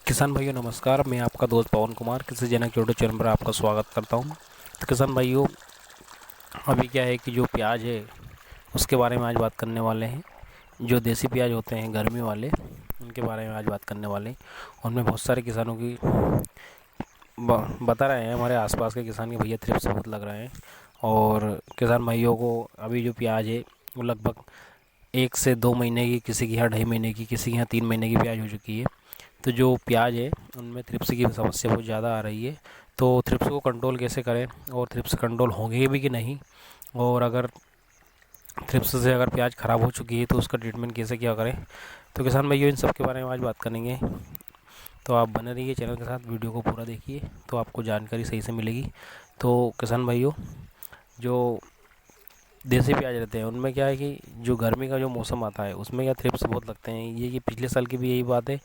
किसान भाइयों नमस्कार। मैं आपका दोस्त पवन कुमार किसी जनक यूट्यूब चैनल पर आपका स्वागत करता हूं। तो किसान भाइयों, अभी क्या है कि जो प्याज है उसके बारे में आज बात करने वाले हैं। जो देसी प्याज होते हैं गर्मी वाले, उनके बारे में आज बात करने वाले हैं। उनमें बहुत सारे किसानों की बता रहे हैं, हमारे आसपास के किसान के भैया थ्रिप्स बहुत लग रहे हैं। और किसान भाइयों को अभी जो प्याज है वो लगभग 1 से 2 महीने की, किसी के यहाँ 2.5 महीने की, किसी के यहाँ 3 महीने की प्याज हो चुकी है। तो जो प्याज है उनमें थ्रिप्स की समस्या बहुत ज़्यादा आ रही है। तो थ्रिप्स को कंट्रोल कैसे करें और थ्रिप्स कंट्रोल होंगे भी कि नहीं, और अगर थ्रिप्स से अगर प्याज ख़राब हो चुकी है तो उसका ट्रीटमेंट कैसे क्या करें। तो किसान भाइयों, इन सब के बारे में आज बात करेंगे। तो आप बने रहिए चैनल के साथ, वीडियो को पूरा देखिए तो आपको जानकारी सही से मिलेगी। तो किसान भाइयों, जो देसी प्याज रहते हैं उनमें क्या है कि जो गर्मी का जो मौसम आता है उसमें क्या थ्रिप्स बहुत लगते हैं। ये पिछले साल की भी यही बात है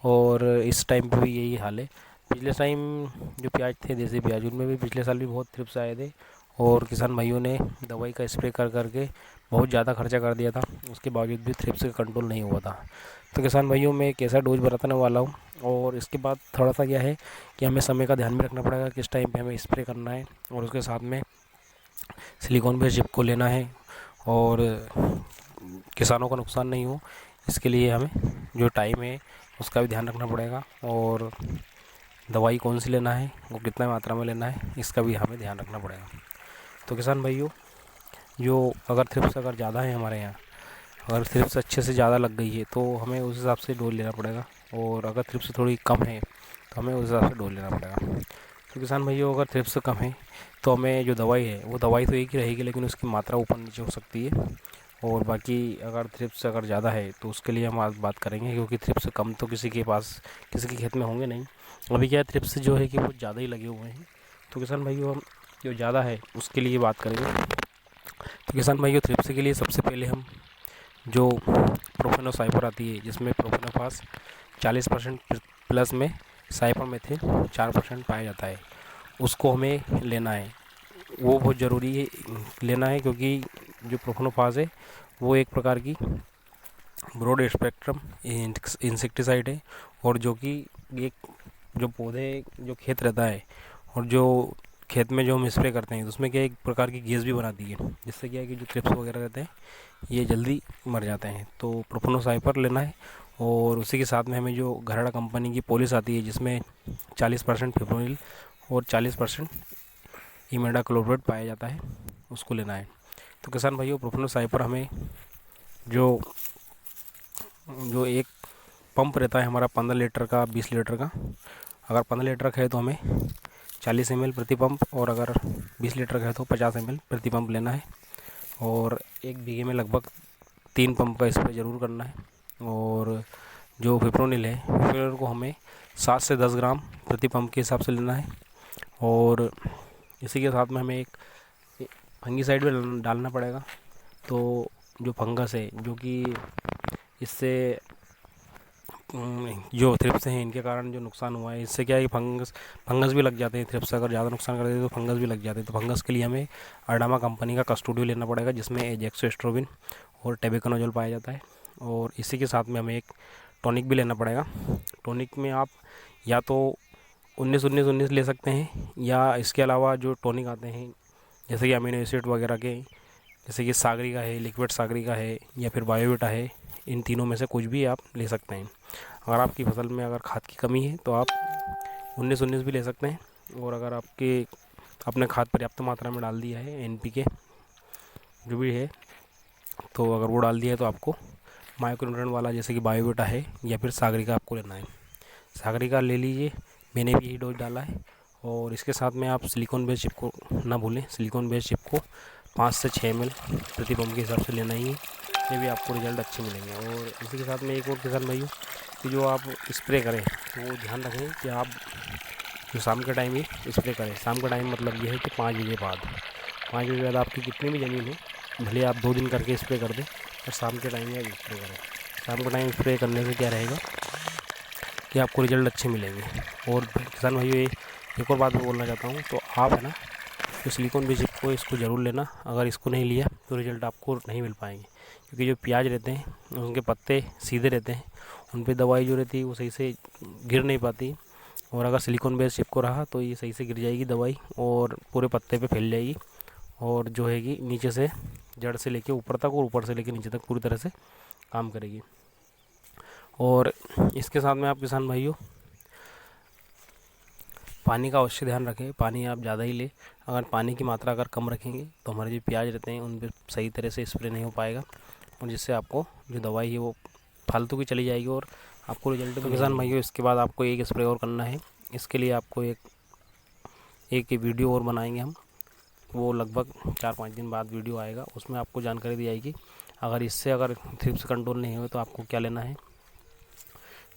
और इस टाइम पे भी यही हाल है। पिछले टाइम जो प्याज थे देसी प्याज, उनमें भी पिछले साल भी बहुत थ्रिप्स आए थे और किसान भाइयों ने दवाई का स्प्रे कर करके बहुत ज़्यादा खर्चा कर दिया था, उसके बावजूद भी थ्रिप्स का कंट्रोल नहीं हुआ था। तो किसान भाइयों, मैं एक ऐसा डोज बरतने वाला हूँ और इसके बाद थोड़ा सा क्या है कि हमें समय का ध्यान भी रखना पड़ेगा, किस टाइम पे हमें स्प्रे करना है, और उसके साथ में सिलिकॉन बेस्ड चिप को लेना है और किसानों का नुकसान नहीं हो, इसके लिए हमें जो टाइम है उसका भी ध्यान रखना पड़ेगा। और दवाई कौन सी लेना है, वो कितना मात्रा में लेना है, इसका भी हमें ध्यान रखना पड़ेगा। तो किसान भाइयों, जो अगर थ्रिप्स अगर ज़्यादा है हमारे यहाँ, अगर थ्रिप्स अच्छे से ज़्यादा लग गई है तो हमें उस हिसाब से डोज लेना पड़ेगा, और अगर थ्रिप्स थोड़ी कम है तो हमें उस हिसाब से डोज लेना पड़ेगा। तो किसान भाइयों, अगर थ्रिप्स कम है तो हमें जो दवाई है वो दवाई तो एक ही रहेगी, लेकिन उसकी मात्रा ऊपर नीचे हो सकती है। और बाकी अगर थ्रिप्स अगर ज़्यादा है तो उसके लिए हम आज बात करेंगे, क्योंकि थ्रिप्स कम तो किसी के पास, किसी के खेत में होंगे नहीं। अभी क्या है, थ्रिप्स जो है कि वो ज़्यादा ही लगे हुए हैं। तो किसान भाइयों, हम जो ज़्यादा है उसके लिए बात करेंगे। तो किसान भाइयों, थ्रिप्स के लिए सबसे पहले हम जो प्रोफेनोसाइपर आती है, जिसमें प्रोफेनोफास 40% प्लस में साइपरमेथ्रिन 4% पाया जाता है, उसको हमें लेना है। वो बहुत ज़रूरी है लेना है, क्योंकि जो प्रोफेनोफास है वो एक प्रकार की ब्रॉड स्पेक्ट्रम इंसेक्टिसाइड है, और जो कि एक जो पौधे जो खेत रहता है और जो खेत में जो हम स्प्रे करते हैं तो उसमें क्या एक प्रकार की गैस भी बनाती है, जिससे क्या है कि जो थ्रिप्स वगैरह रहते हैं ये जल्दी मर जाते हैं। तो प्रोफेनोसाइपर लेना है, और उसी के साथ में हमें जो घरड़ा कंपनी की पॉलिस आती है जिसमें 40% फिप्रोनिल और 40% इमिडाक्लोप्रिड पाया जाता है, उसको लेना है। तो किसान भाइयों, प्रोफेनोसाइपर हमें जो जो एक पंप रहता है हमारा 15 लीटर का, 20 लीटर का, अगर 15 लीटर का है तो हमें 40 ml प्रति पंप, और अगर 20 लीटर का है तो 50 ml प्रति पंप लेना है। और 1 बीघे में लगभग 3 पंप का स्प्रे ज़रूर करना है। और जो फिप्रोनिल है, फिप्रोनिल को हमें 7 से 10 ग्राम प्रति पंप के हिसाब से लेना है। और इसी के साथ में हमें एक फंगीसाइड भी डालना पड़ेगा। तो जो फंगस है, जो कि इससे जो थ्रिप्स हैं इनके कारण जो नुकसान हुआ है, इससे क्या है कि फंगस भी लग जाते हैं। थ्रिप्स अगर ज़्यादा नुकसान कर देते हैं तो फंगस भी लग जाते हैं। तो फंगस के लिए हमें अर्डामा कंपनी का कस्टोडियो लेना पड़ेगा, जिसमें एजेक्सोस्ट्रोबिन और टेबिकनोजोल पाया जाता है। और इसी के साथ में हमें एक टॉनिक भी लेना पड़ेगा। टॉनिक में आप या तो 19-19-19 ले सकते हैं, या इसके अलावा जो टॉनिक आते हैं जैसे कि अमीनो एसिड वगैरह के, जैसे कि सागरी का है, लिक्विड सागरी का है, या फिर बायोविटा है, इन तीनों में से कुछ भी आप ले सकते हैं। अगर आपकी फसल में अगर खाद की कमी है तो आप 19-19 भी ले सकते हैं। और अगर आपने खाद पर्याप्त मात्रा में डाल दिया है, NPK जो भी है, तो अगर वो डाल दिया है तो आपको माइक्रोन्यूट्रिएंट वाला जैसे कि बायोविटा है या फिर सागरी का आपको लेना है। सागरी का ले लीजिए, मैंने भी यही डोज डाला है। और इसके साथ में आप सिलिकॉन बेस्ड चिप को ना भूलें, सिलिकॉन बेस्ड चिप को 5 से 6 ml प्रति पंप के हिसाब से लेना ही है, ये भी आपको रिजल्ट अच्छे मिलेंगे। और इसी के साथ में एक और किसान भाइयों, कि जो आप स्प्रे करें तो वो ध्यान रखें कि आप जो शाम के टाइम ही स्प्रे करें। शाम का टाइम मतलब ये है कि 5 बजे बाद, 5 बजे बाद आपकी कितनी भी ज़मीन हो, भले आप 2 दिन करके स्प्रे कर दें, और शाम के टाइम में आप स्प्रे करें। शाम का टाइम स्प्रे करने से क्या रहेगा कि आपको रिजल्ट अच्छे मिलेंगे। और किसान भाइयों, एक और बात मैं बोलना चाहता हूँ, तो आप है ना, तो सिलिकॉन बेस चिप को इसको ज़रूर लेना। अगर इसको नहीं लिया तो रिज़ल्ट आपको नहीं मिल पाएंगे, क्योंकि जो प्याज रहते हैं उनके पत्ते सीधे रहते हैं उन पर दवाई जो रहती है वो सही से गिर नहीं पाती, और अगर सिलिकॉन बेस चिपको रहा तो ये सही से गिर जाएगी दवाई और पूरे पत्ते पे फैल जाएगी, और जो है कि नीचे से जड़ से लेके ऊपर तक और ऊपर से लेके नीचे तक पूरी तरह से काम करेगी। और इसके साथ में आप किसान भाइयों पानी का अवश्य ध्यान रखें, पानी आप ज़्यादा ही लें। अगर पानी की मात्रा अगर कम रखेंगे तो हमारे जो प्याज रहते हैं उन पर सही तरह से स्प्रे नहीं हो पाएगा, और जिससे आपको जो दवाई है वो फालतू की चली जाएगी और आपको रिजल्ट। तो किसान भाइयों इसके बाद आपको एक स्प्रे और करना है। इसके लिए आपको एक वीडियो और बनाएंगे हम, वो लगभग 4-5 दिन बाद वीडियो आएगा, उसमें आपको जानकारी दी जाएगी अगर थ्रिप्स कंट्रोल नहीं हुए तो आपको क्या लेना है।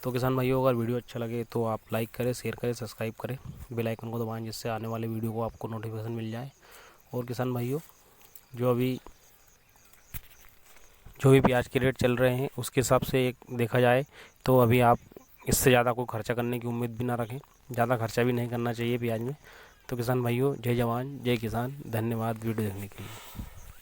तो किसान भाइयों अगर वीडियो अच्छा लगे तो आप लाइक करें, शेयर करें, सब्सक्राइब करें, बेल आइकन को दबाएं, जिससे आने वाले वीडियो को आपको नोटिफिकेशन मिल जाए। और किसान भाइयों जो भी प्याज के रेट चल रहे हैं उसके हिसाब से एक देखा जाए तो अभी आप इससे ज़्यादा कोई खर्चा करने की उम्मीद भी ना रखें, ज़्यादा खर्चा भी नहीं करना चाहिए प्याज में। तो किसान भाइयों जय जवान जय किसान, धन्यवाद वीडियो देखने के लिए।